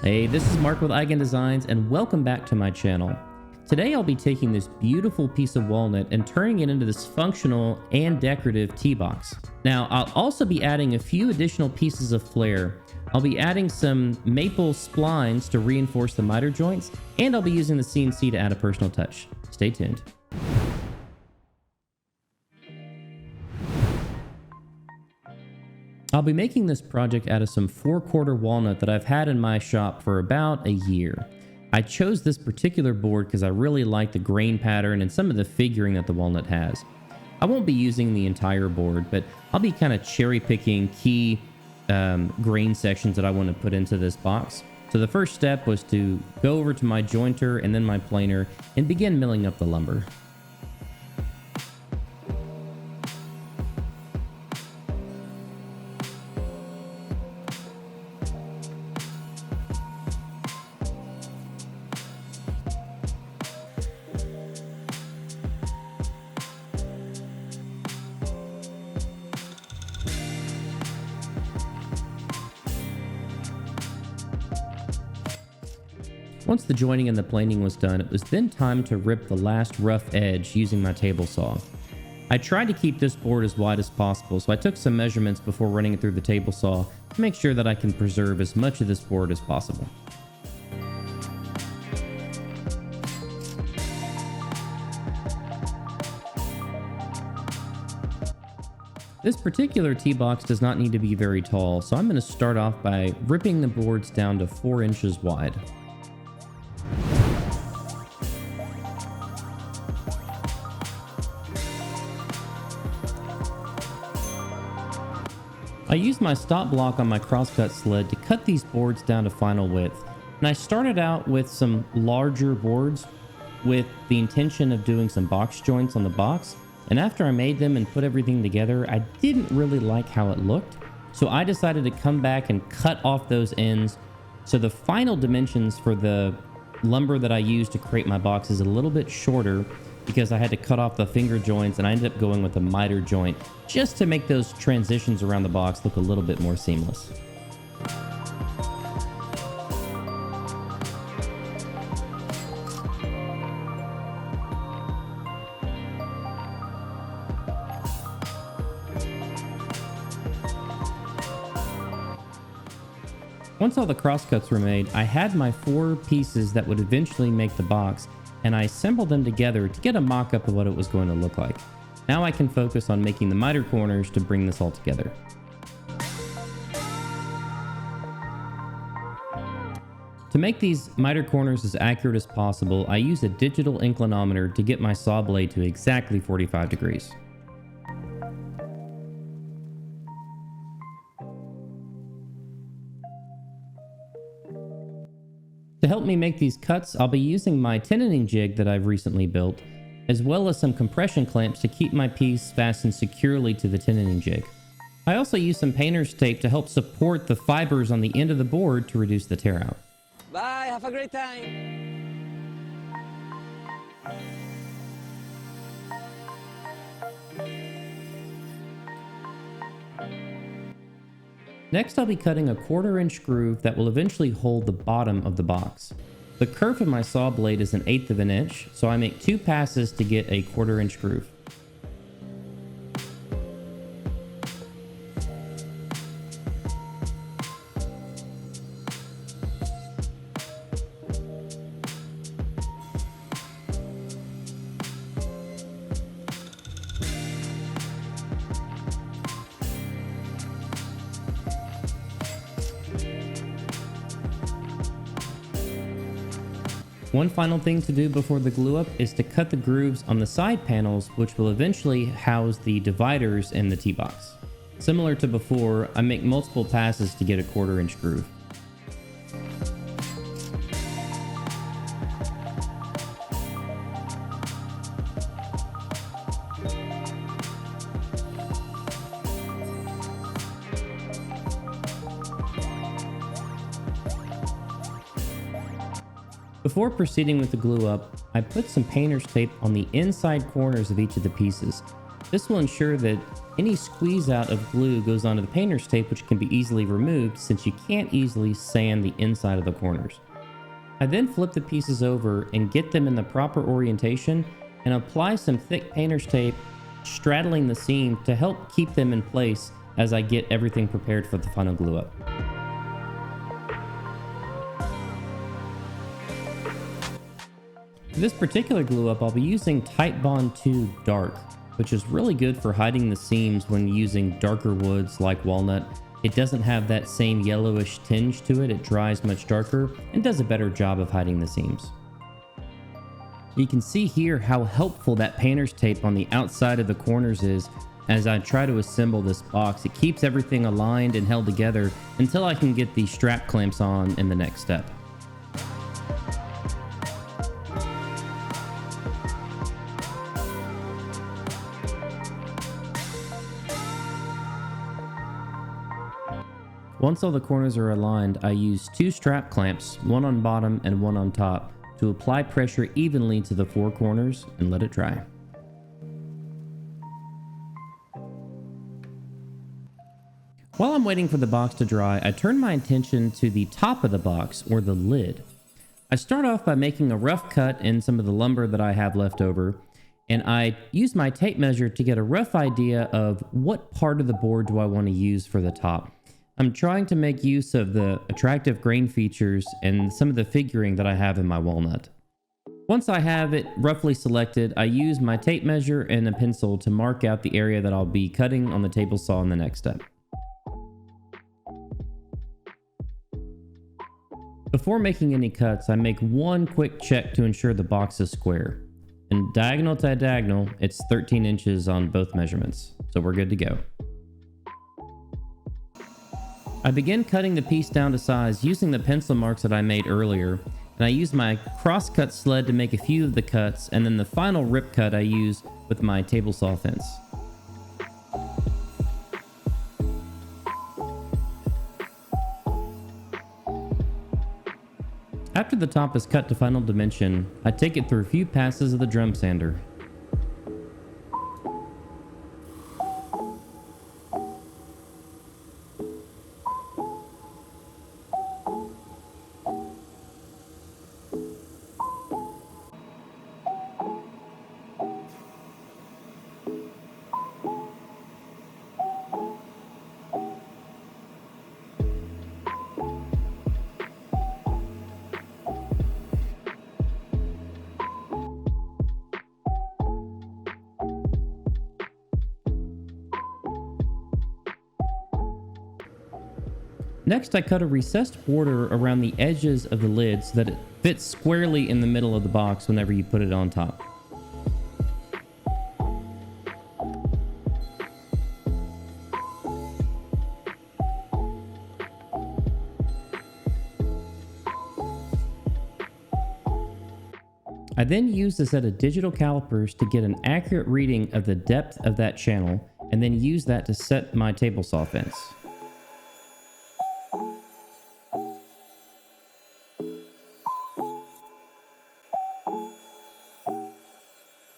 Hey, this is Mark with Eigen Designs and welcome back to my channel. Today I'll be taking this beautiful piece of walnut and turning it into this functional and decorative tea box. Now I'll also be adding a few additional pieces of flair. I'll be adding some maple splines to reinforce the miter joints, and I'll be using the CNC to add a personal touch. Stay tuned. I'll be making this project out of some 4/4 walnut that I've had in my shop for about a year. I chose this particular board because I really like the grain pattern and some of the figuring that the walnut has. I won't be using the entire board, but I'll be kind of cherry picking key grain sections that I want to put into this box. So the first step was to go over to my jointer and then my planer and begin milling up the lumber. Once the joining and the planing was done, it was then time to rip the last rough edge using my table saw. I tried to keep this board as wide as possible, so I took some measurements before running it through the table saw to make sure that I can preserve as much of this board as possible. This particular tea box does not need to be very tall, so I'm going to start off by ripping the boards down to 4 inches wide. I used my stop block on my crosscut sled to cut these boards down to final width, and I started out with some larger boards with the intention of doing some box joints on the box, and after I made them and put everything together, I didn't really like how it looked, so I decided to come back and cut off those ends. So the final dimensions for the lumber that I used to create my box is a little bit shorter because I had to cut off the finger joints, and I ended up going with a miter joint just to make those transitions around the box look a little bit more seamless. Once all the crosscuts were made, I had my 4 pieces that would eventually make the box, and I assembled them together to get a mock-up of what it was going to look like. Now I can focus on making the miter corners to bring this all together. To make these miter corners as accurate as possible, I use a digital inclinometer to get my saw blade to exactly 45 degrees. To help me make these cuts, I'll be using my tenon jig that I've recently built, as well as some compression clamps to keep my piece fastened securely to the tenon jig. I also use some painter's tape to help support the fibers on the end of the board to reduce the tear out. Bye, have a great time! Next, I'll be cutting a 1/4 inch groove that will eventually hold the bottom of the box. The kerf of my saw blade is 1/8 of an inch, so I make 2 passes to get a 1/4 inch groove. One final thing to do before the glue up is to cut the grooves on the side panels, which will eventually house the dividers in the tea box. Similar to before, I make multiple passes to get a 1/4 inch groove. Before proceeding with the glue up, I put some painter's tape on the inside corners of each of the pieces. This will ensure that Any squeeze out of glue goes onto the painter's tape, which can be easily removed since you can't easily sand the inside of the corners. I then flip the pieces over and get them in the proper orientation and apply some thick painter's tape straddling the seam to help keep them in place as I get everything prepared for the final glue up. For this particular glue up, I'll be using Titebond 2 Dark, which is really good for hiding the seams when using darker woods like walnut. It doesn't have that same yellowish tinge to it. It dries much darker and does a better job of hiding the seams. You can see here how helpful that painter's tape on the outside of the corners is as I try to assemble this box. It keeps everything aligned and held together until I can get the strap clamps on in the next step. Once all the corners are aligned, I use 2 strap clamps, one on bottom and one on top, to apply pressure evenly to the 4 corners and let it dry. While I'm waiting for the box to dry, I turn my attention to the top of the box, or the lid. I start off by making a rough cut in some of the lumber that I have left over, and I use my tape measure to get a rough idea of what part of the board do I want to use for the top. I'm trying to make use of the attractive grain features and some of the figuring that I have in my walnut. Once I have it roughly selected, I use my tape measure and a pencil to mark out the area that I'll be cutting on the table saw in the next step. Before making any cuts, I make one quick check to ensure the box is square. And diagonal to diagonal, it's 13 inches on both measurements, so we're good to go. I begin cutting the piece down to size using the pencil marks that I made earlier, and I use my cross-cut sled to make a few of the cuts, and then the final rip cut I use with my table saw fence. After the top is cut to final dimension, I take it through a few passes of the drum sander. Next, I cut a recessed border around the edges of the lid so that it fits squarely in the middle of the box whenever you put it on top. I then use a set of digital calipers to get an accurate reading of the depth of that channel, and then use that to set my table saw fence.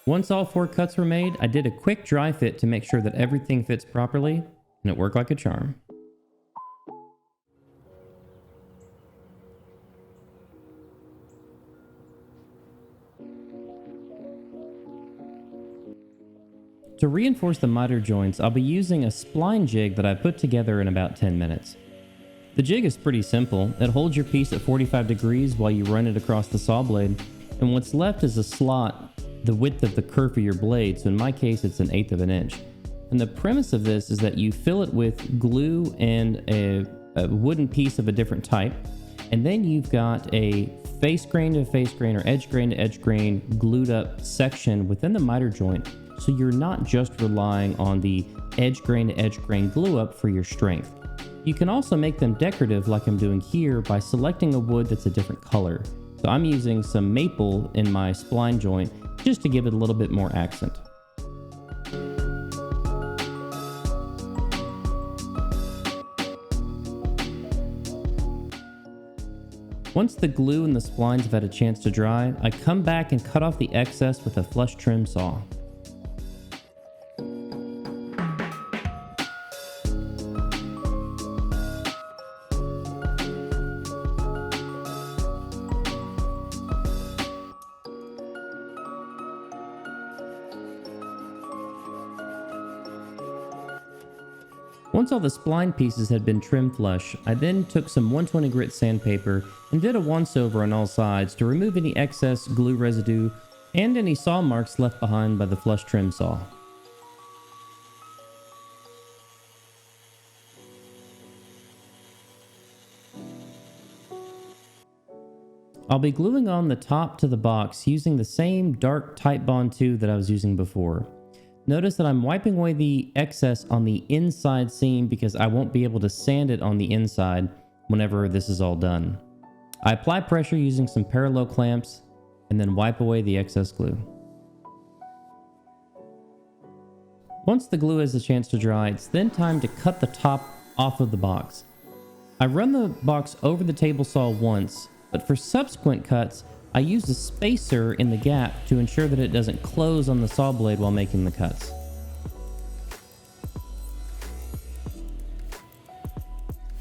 Once all 4 cuts were made, I did a quick dry fit to make sure that everything fits properly, and it worked like a charm. To reinforce the miter joints, I'll be using a spline jig that I put together in about 10 minutes. The jig is pretty simple. It holds your piece at 45 degrees while you run it across the saw blade, and what's left is a slot the width of the curve of your blade, so in my case it's 1/8 of an inch. And the premise of this is that you fill it with glue and a wooden piece of a different type, and then you've got a face grain to face grain or edge grain to edge grain glued up section within the miter joint, so you're not just relying on the edge grain to edge grain glue up for your strength. You can also make them decorative like I'm doing here by selecting a wood that's a different color. So I'm using some maple in my spline joint just to give it a little bit more accent. Once the glue and the splines have had a chance to dry, I come back and cut off the excess with a flush trim saw. Once all the spline pieces had been trimmed flush, I then took some 120 grit sandpaper and did a once-over on all sides to remove any excess glue residue and any saw marks left behind by the flush trim saw. I'll be gluing on the top to the box using the same dark Titebond 2 that I was using before. Notice that I'm wiping away the excess on the inside seam because I won't be able to sand it on the inside whenever this is all done. I apply pressure using some parallel clamps and then wipe away the excess glue. Once the glue has a chance to dry, it's then time to cut the top off of the box. I run the box over the table saw once, but for subsequent cuts, I use a spacer in the gap to ensure that it doesn't close on the saw blade while making the cuts.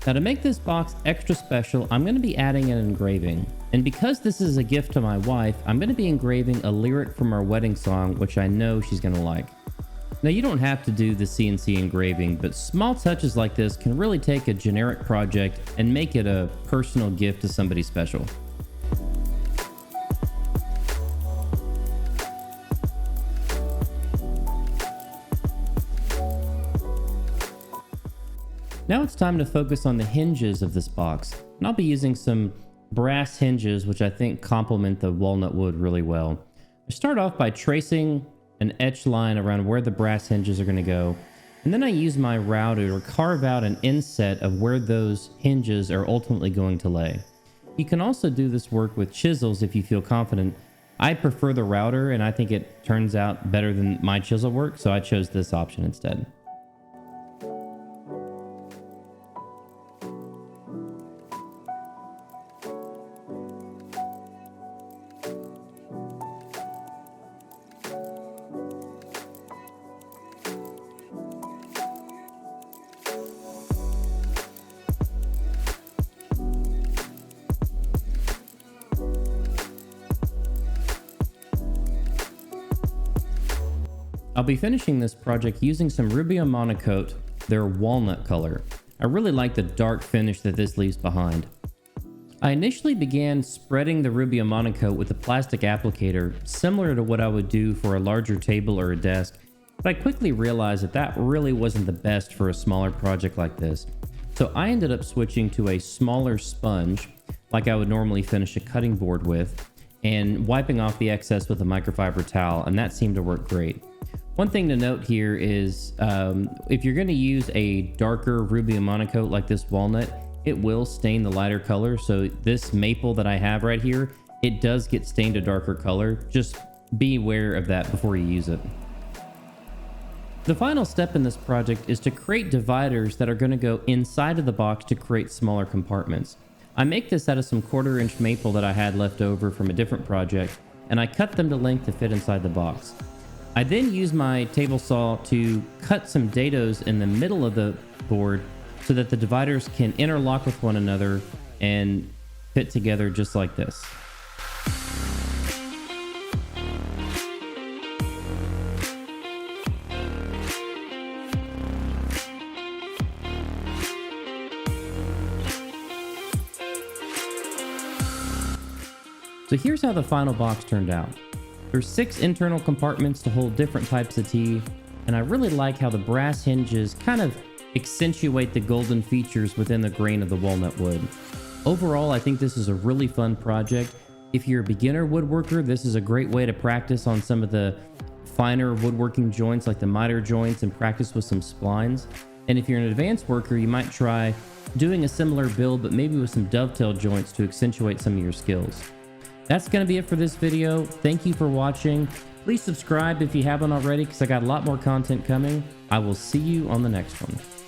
Now to make this box extra special, I'm going to be adding an engraving. And because this is a gift to my wife, I'm going to be engraving a lyric from our wedding song, which I know she's going to like. Now you don't have to do the CNC engraving, but small touches like this can really take a generic project and make it a personal gift to somebody special. Now it's time to focus on the hinges of this box, and I'll be using some brass hinges which I think complement the walnut wood really well. I start off by tracing an etch line around where the brass hinges are going to go, and then I use my router to carve out an inset of where those hinges are ultimately going to lay. You can also do this work with chisels if you feel confident. I prefer the router and I think it turns out better than my chisel work, so I chose this option instead. I'll be finishing this project using some Rubio Monocoat, their walnut color. I really like the dark finish that this leaves behind. I initially began spreading the Rubio Monocoat with a plastic applicator, similar to what I would do for a larger table or a desk, but I quickly realized that that really wasn't the best for a smaller project like this. So I ended up switching to a smaller sponge, like I would normally finish a cutting board with, and wiping off the excess with a microfiber towel, and that seemed to work great. One thing to note here is if you're going to use a darker Rubio Monocoat like this walnut, it will stain the lighter color. So this maple that I have right here, it does get stained a darker color. Just be aware of that before you use it. The final step in this project is to create dividers that are going to go inside of the box to create smaller compartments. I make this out of some 1/4 inch maple that I had left over from a different project, and I cut them to length to fit inside the box. I then use my table saw to cut some dados in the middle of the board so that the dividers can interlock with one another and fit together just like this. So here's how the final box turned out. There's 6 internal compartments to hold different types of tea, and I really like how the brass hinges kind of accentuate the golden features within the grain of the walnut wood. Overall, I think this is a really fun project. If you're a beginner woodworker, this is a great way to practice on some of the finer woodworking joints like the miter joints and practice with some splines. And if you're an advanced worker, you might try doing a similar build, but maybe with some dovetail joints to accentuate some of your skills. That's going to be it for this video. Thank you for watching. Please subscribe if you haven't already, because I got a lot more content coming. I will see you on the next one.